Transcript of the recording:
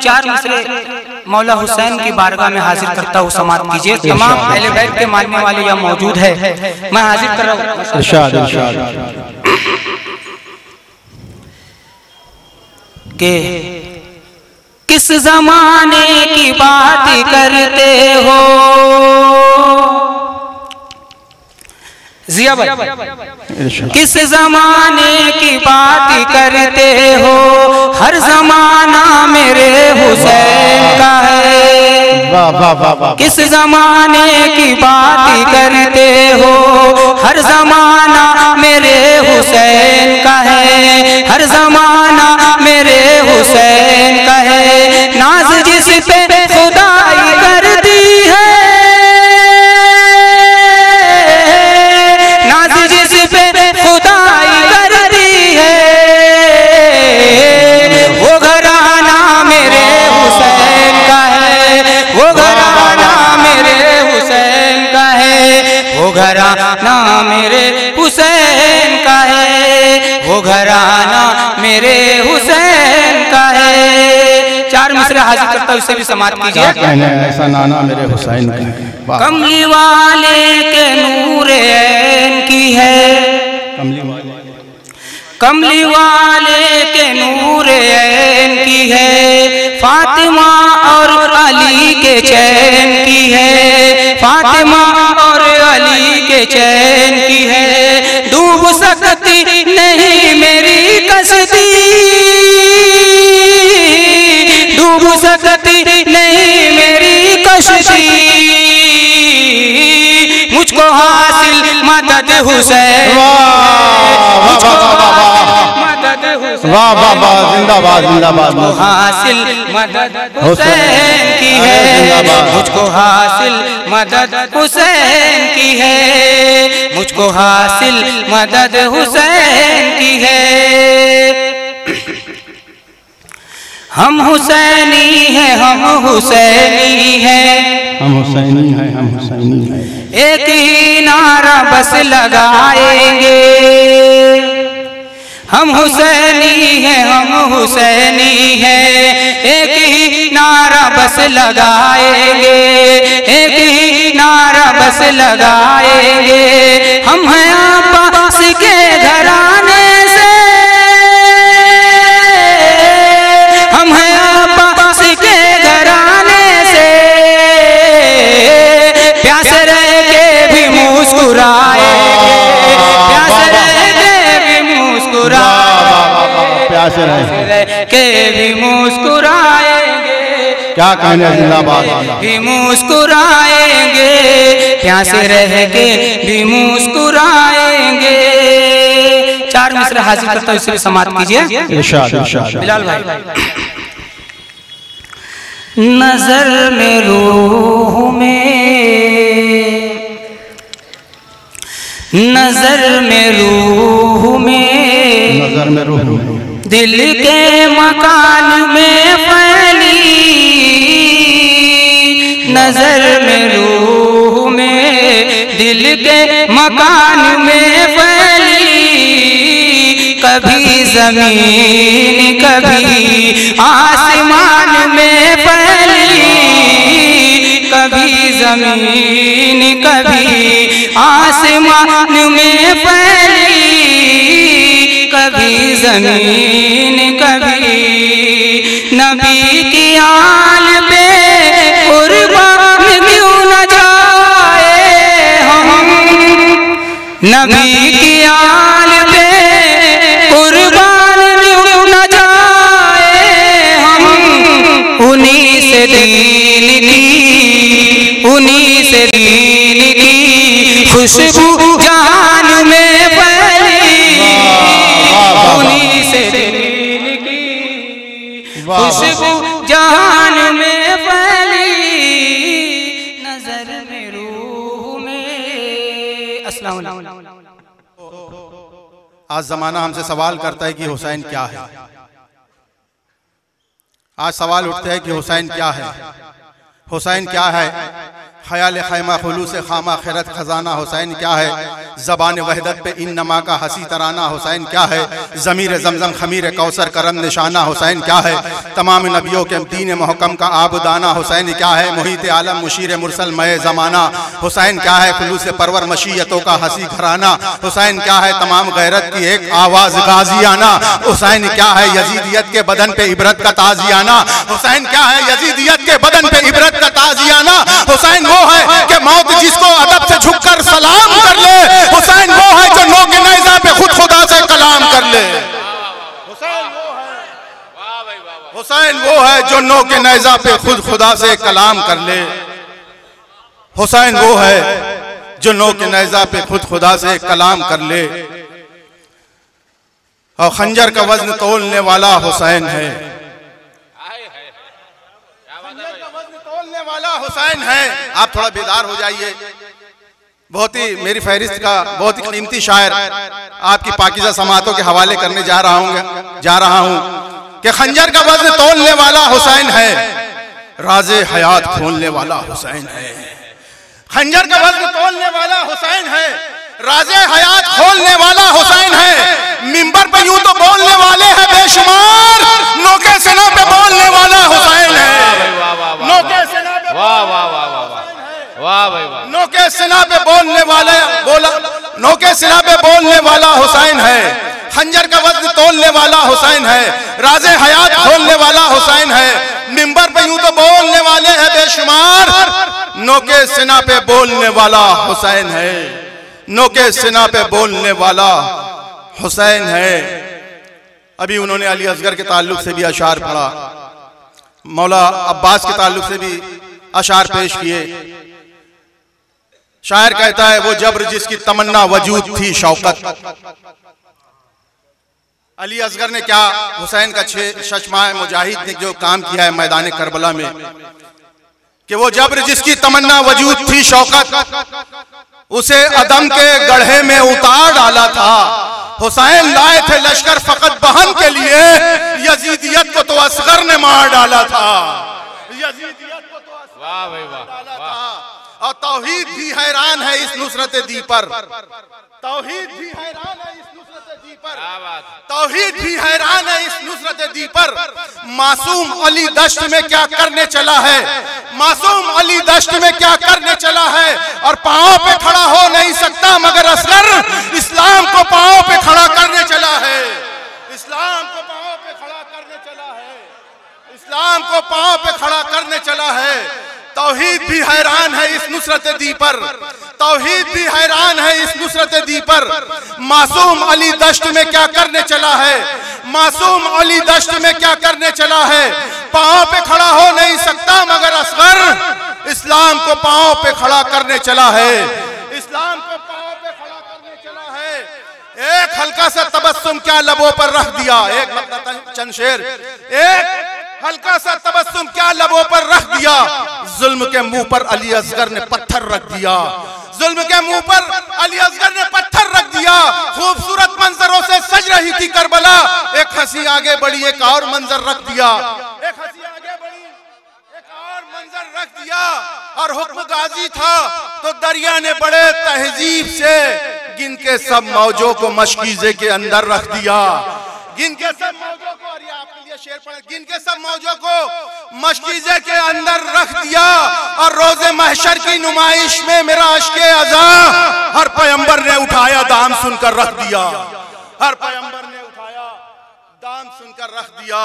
चार मिसरे मौला हुसैन की बारगाह में हाजिर करता हूँ, समात कीजिए। तमाम अहले बैत के मानने वाले यहाँ मौजूद है, मैं हाजिर कर रहा हूँ कि किस जमाने की बात करते हो जिया भाई, किस जमाने की बात करते हो, हर जमाना मेरे हुसैन का है। किस जमाने की बात करते हो, हर जमाना मेरे हुसैन का है, हर जमाना मेरे हुसैन का है। नाज जिस पे खुदाई करती है, घराना मेरे हुसैन का है, वो घराना मेरे हुसैन का है। चार मिसरे हाजिर करता हूँ, इसे भी समात कीजिए। ऐसा नाना मेरे हुसैन का है। कमली वाले के नूर ऐन की है, कमली वाले के नूर ऐन की है। फातिमा और अली के चैन की है, फातिमा और अली के चैन की है। डूब सकती नहीं मेरी कश्ती, डूब सकती नहीं मेरी कश्ती। मुझको हासिल मदद हुसैन, वाह वाह वाह, जिंदाबाद जिंदाबाद। हासिल मदद हुसैन की है, मुझको हासिल मदद हुसैन की है, मुझको हासिल मदद हुसैन की है। हम हुसैनी हैं, हम हुसैनी हैं, हम हुसैनी हैं, हम हुसैनी हैं। एक ही नारा बस लगाएंगे, हम हुसैनी हैं, हम हुसैनी हैं। एक ही नारा बस लगाएंगे, एक ही नारा बस लगाएंगे। हम हैं अब्बास के घराने से, हम हैं अब्बास के घराने से। प्यास रह के भी मुस्कुराएंगे, प्यास रह के भी मुस्कुराएंगे, प्यास रह के भी मुस्कुराएंगे। क्या कहने, जिंदाबाद भी मुस्कुराएंगे, प्यास रह के भी मुस्कुराएंगे। चार मिसरे हाजिर करता हूँ, इसे भी समात कीजिए। इरशाद इरशाद। बिलाल भाई, नजर में रूह में, नजर में रूह में, नजर में रूह में, दिल के मकान में फैली, नजर में रूह में, दिल के मकान में फैली। कभी जमीन कभी आसमान में फैली, कभी जमीन कभी आसमान में फैली, कभी जमीन कभी। नबी की आल पे कुर्बान क्यों न जाए हम, नबी की आल पे कुर्बान क्यों न जाए हम। उन्हीं से दीन की, उन्हीं से दीन की खुशबू जान में फैली, उन्हीं से दीन की खुशबू जान में फैली, नजर में रूह में। अस्सलाम वालेकुम। आज जमाना हमसे सवाल करता है कि हुसैन क्या है। आज सवाल उठते हैं कि हुसैन क्या है, हुसैन क्या है। ख्याल खैमा खुलूस खामा खैरत खजाना हुसैन क्या है, ज़बान वहदत पे इन नमा का हसी तराना हुसैन क्या है, ज़मीर ज़मज़म खमीर कौसर करम निशाना हुसैन क्या है, तमाम नबियों के दीन महकम का आबदाना हुसैन क्या है, मुहीत आलम मुशीर मुरसल मय ज़माना हुसैन क्या है, खुलूस परवर मशीयतों का हसी घराना हुसैन क्या है, तमाम गैरत की एक आवाज़ गाजियाना हुसैन क्या है, यजीदियत के बदन पे इबरत का ताजियाना हुसैन क्या है, यजीदियत के बदन पे इबरत का ताजियाना हुसैन वो है कि मौत जिसको अदब से झुककर सलाम कर ले, हुसैन वो है जो नो के नेज़ा पे खुद खुदा से कलाम कर ले, हुसैन वो है जो नो के नेज़ा पे खुद खुदा से कलाम कर ले, हुसैन वो है जो नो के नेज़ा पे खुद खुदा से कलाम कर ले, और खंजर का वजन तोलने वाला हुसैन है, वाला हुसैन है। आप थोड़ा बेदार हो जाइए। बहुत ही मेरी फहरिस्त का बहुत ही कीमती शायर आपकी पाकीज़ा समातों के हवाले करने जा रहा हूं कि खंजर का वज़न तोलने वाला हुसैन है, राज़े हयात खोलने वाला हुसैन है। खंजर का वज़न तोलने वाला हुसैन है, राज़े हयात खोलने वाला हुसैन है। मिंबर पे यूं तो बोलने वाले हैं बेशुमार, नोके सिना पे बोलने वाला हुसैन है। नोके सिना पे वाह वाह वाह वाह वाह भाई वाह, नोके सिना पे बोलने वाले नोके सिना पे बोलने वाला हुसैन है। खंजर का वज़न तोलने वाला हुसैन है, राज़े हयात खोलने वाला हुसैन है। मिंबर पे यूं तो बोलने वाले हैं बेशुमार, नोके सिना पे बोलने वाला हुसैन है। नोके सिना पे बोलने वाला हुसैन है। अभी उन्होंने अली असगर के ताल्लुक से भी अशार पढ़ा, मौला अब्बास के ताल्लुक से भी अशार पेश किए। शायर कहता है वो जब्र जिसकी तमन्ना वजूद थी शौकत। अली असगर ने क्या हुसैन का शशमाए मुजाहिद ने जो काम किया है मैदान करबला में, कि वो जब्र जिसकी तमन्ना वजूद थी शौकत, उसे अदम के गढ़े में उतार डाला था। हुसैन लाए थे लश्कर फकत बहन के लिए, यजीदियत को तो असगर ने मार डाला था। यजीदियत को तो असगर ने मार डाला था। और तौहीद भी हैरान है इस नुसरत दी पर, तौहीद भी हैरान है इस नुसरत दी पर, तौहीद भी हैरान है इस नुसरत दी पर। मासूम अली दश्त में क्या करने चला है, मासूम अली दश्त में क्या करने चला है। और पांव पे खड़ा हो नहीं सकता मगर असगर इस्लाम को पांव पे खड़ा करने चला है। इस्लाम को पांव पे खड़ा करने चला है, इस्लाम को पांव पे खड़ा करने चला है। तौहीद भी हैरान है इस नुसरत दी पर, तौहीद भी हैरान है इस नुसरत दी पर। मासूम अली दश्त में क्या करने चला है, मासूम अली दश्त में क्या करने चला है। पांव पे खड़ा हो नहीं सकता मगर असगर इस्लाम को पांव पे खड़ा करने चला है। इस्लाम को पांव पे खड़ा करने चला है। एक हल्का सा तबस्सुम क्या लबों पर रख दिया, एक चंद शेर, एक हल्का सा तबस्सुम क्या लबों पर रख दिया। जुल्म के मुंह पर अली असगर ने पत्थर रख दिया, जुल्म के मुंह पर अली असगर ने पत्थर रख दिया। खूबसूरत मंजरों से सज रही थी करबला, एक हंसी आगे बढ़ी एक और मंजर रख दिया, एक हंसी आगे बढ़ी एक और मंजर रख दिया। और हुक्म गाजी था तो दरिया ने बड़े तहजीब से गिन के सब मौजों को मशकीज़े के अंदर रख दिया। गिन के सब मौजों को, और ये आपके लिए शेर पढ़े, गिन के सब मौजों को मशकीज़े के अंदर रख दिया। और रोज़े महशर की नुमाइश में मेरा अश्के अज़ा हर पैगंबर ने उठाया दाम सुनकर रख दिया, हर पैगंबर ने उठाया दाम सुनकर रख दिया।